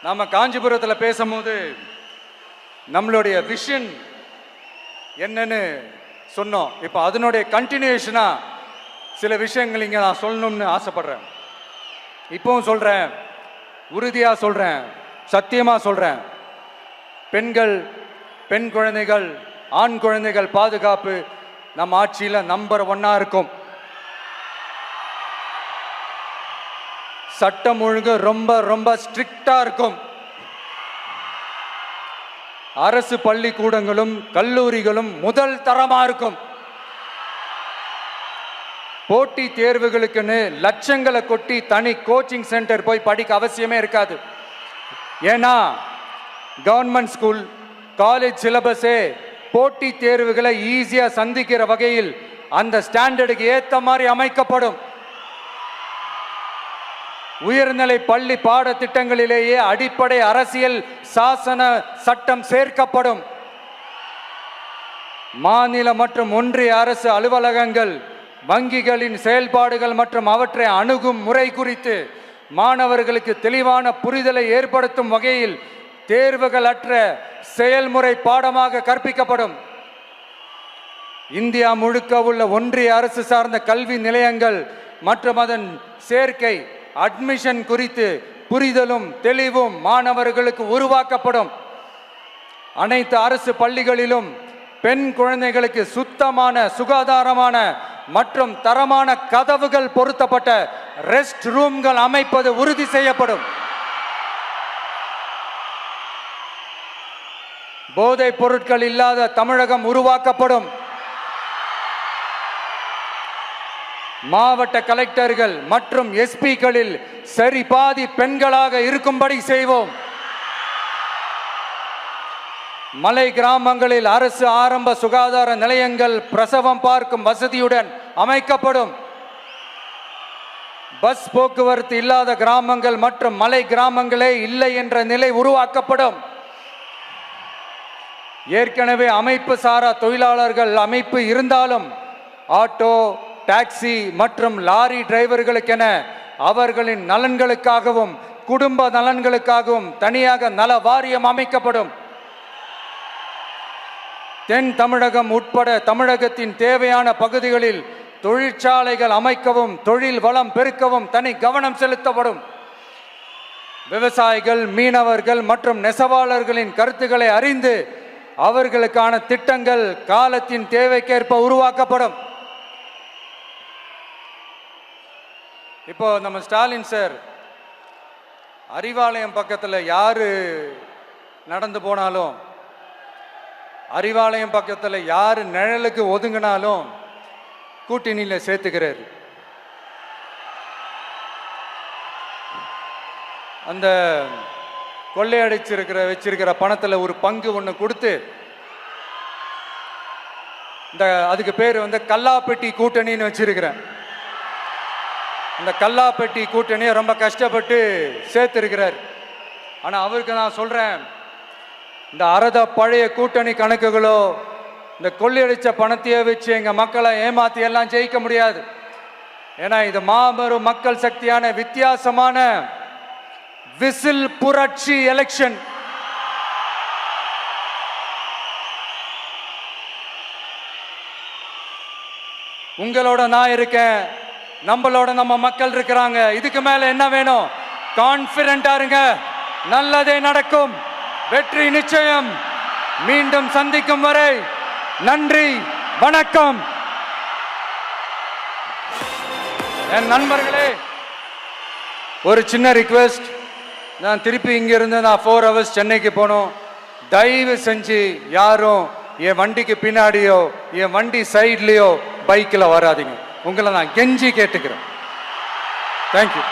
நாம காஞ்சிபுரத்தில் பேசும்போது நம்மளுடைய விஷன் என்னன்னு சொன்னோம். இப்போ அதனுடைய கண்டினியூஷனா சில விஷயங்கள் இங்கே நான் சொல்லணும்னு ஆசைப்படுறேன். இப்பவும் சொல்றேன், உறுதியா சொல்றேன், சத்தியமா சொல்றேன். பெண்கள், பெண் குழந்தைகள், ஆண் குழந்தைகள் பாதுகாப்பு நம்ம ஆட்சியில் நம்பர் 1 இருக்கும். சட்டம் ஒழுங்கு ரொம்ப ரொம்ப ஸ்ட்ரிக்டா இருக்கும். அரசு பள்ளிக்கூடங்களும் கல்லூரிகளும் முதல் தரமா இருக்கும். போட்டி தேர்வுகளுக்குன்னு லட்சங்களை கொட்டி தனி கோச்சிங் சென்டர் போய் படிக்க அவசியமே இருக்காது. ஏன்னா கவர்மெண்ட் ஸ்கூல், காலேஜ் சிலபஸே போட்டி தேர்வுகளை ஈஸியா சந்திக்கிற வகையில் அந்த ஸ்டாண்டர்டுக்கு ஏத்த மாதிரி அமைக்கப்படும். உயர்நிலை பள்ளி பாடத்திட்டங்களிலேயே அடிப்படை அரசியல் சாசன சட்டம் சேர்க்கப்படும். மாநில மற்றும் ஒன்றிய அரசு அலுவலகங்கள், வங்கிகளின் செயல்பாடுகள் மற்றும் அவற்றை அணுகும் முறை குறித்து மாணவர்களுக்கு தெளிவான புரிதலை ஏற்படுத்தும் வகையில் தேர்வுகள் அற்ற செயல்முறை பாடமாக கற்பிக்கப்படும். இந்தியா முழுக்க உள்ள ஒன்றிய அரசு சார்ந்த கல்வி நிலையங்கள் மற்றும் அதன் சேர்க்கை அட்மிஷன் குறித்து புரிதலும் தெளிவும் மாணவர்களுக்கு உருவாக்கப்படும். அனைத்து அரசு பள்ளிகளிலும் பெண் குழந்தைகளுக்கு சுத்தமான, சுகாதாரமான மற்றும் தரமான கதவுகள் பொருத்தப்பட்ட ரெஸ்ட் ரூம்கள் அமைப்பது உறுதி செய்யப்படும். போதைப் பொருட்கள் இல்லாத தமிழகம் உருவாக்கப்படும். மாவட்ட கலெக்டர்கள் மற்றும் எஸ்பிக்களில் சரி பாதி பெண்களாக இருக்கும்படி செய்வோம். மலை கிராமங்களில் அரசு ஆரம்ப சுகாதார நிலையங்கள் பிரசவம் பார்க்கும் வசதியுடன் அமைக்கப்படும். பஸ் போக்குவரத்து இல்லாத கிராமங்கள் மற்றும் மலை கிராமங்களே இல்லை என்ற நிலை உருவாக்கப்படும். ஏற்கனவே அமைப்பு சாரா தொழிலாளர்கள் அமைப்பு இருந்தாலும் ஆட்டோ, டாக்ஸி மற்றும் லாரி டிரைவர்களுக்கென அவர்களின் நலன்களுக்காகவும் குடும்ப நலன்களுக்காகவும் தனியாக நல வாரியம் அமைக்கப்படும். தென் தமிழகம் உட்பட தமிழகத்தின் தேவையான பகுதிகளில் தொழிற்சாலைகள் அமைக்கவும் தொழில் வளம் பெருக்கவும் தனி கவனம் செலுத்தப்படும். விவசாயிகள், மீனவர்கள் மற்றும் நெசவாளர்களின் கருத்துக்களை அறிந்து அவர்களுக்கான திட்டங்கள் காலத்தின் தேவைக்கேற்ப உருவாக்கப்படும். இப்போ நம்ம ஸ்டாலின் சார் அறிவாலயம் பக்கத்தில் யாரு நடந்து போனாலும், அறிவாலயம் பக்கத்தில் யாரு நிழலுக்கு ஒதுங்கினாலும் கூட்டணியில சேர்த்துக்கிறார். அந்த கொள்ளையடிச்சிருக்கிற வச்சிருக்கிற பணத்தில் ஒரு பங்கு ஒன்று கொடுத்து, இந்த அதுக்கு பேர் கல்லாப்பெட்டி கூட்டணின்னு வச்சிருக்கிறேன். அந்த கல்லாப்பெட்டி கூட்டணியை ரொம்ப கஷ்டப்பட்டு சேர்த்திருக்கிறார். ஆனால் அவருக்கு நான் சொல்றேன், இந்த அறத பழைய கூட்டணி கணக்குகளோ இந்த கொள்ளையடிச்ச பணத்தையே வச்சு எங்க மக்களை ஏமாத்தி எல்லாம் ஜெயிக்க முடியாது. ஏன்னா இது மாபெரும் மக்கள் சக்தியான வித்தியாசமான விசில் புரட்சி எலெக்ஷன். உங்களோட நான் இருக்கேன், நம்மளோட நம்ம மக்கள் இருக்கிறாங்க. இதுக்கு மேல என்ன வேணும்? கான்பிடென்டா இருங்க, நல்லதே நடக்கும், வெற்றி நிச்சயம். மீண்டும் சந்திக்கும் வரை நன்றி, வணக்கம். என் நண்பர்களே, ஒரு சின்ன ரிக்வெஸ்ட். நான் திருப்பி இங்கிருந்து 4 hours சென்னைக்கு போகணும். தயவு செஞ்சு யாரும் என் வண்டிக்கு பின்னாடியோ என் வண்டி சைட்லயோ பைக்கில் வராதிங்க. உங்களை நான் கெஞ்சி கேட்டுக்கிறேன். தேங்க்யூ.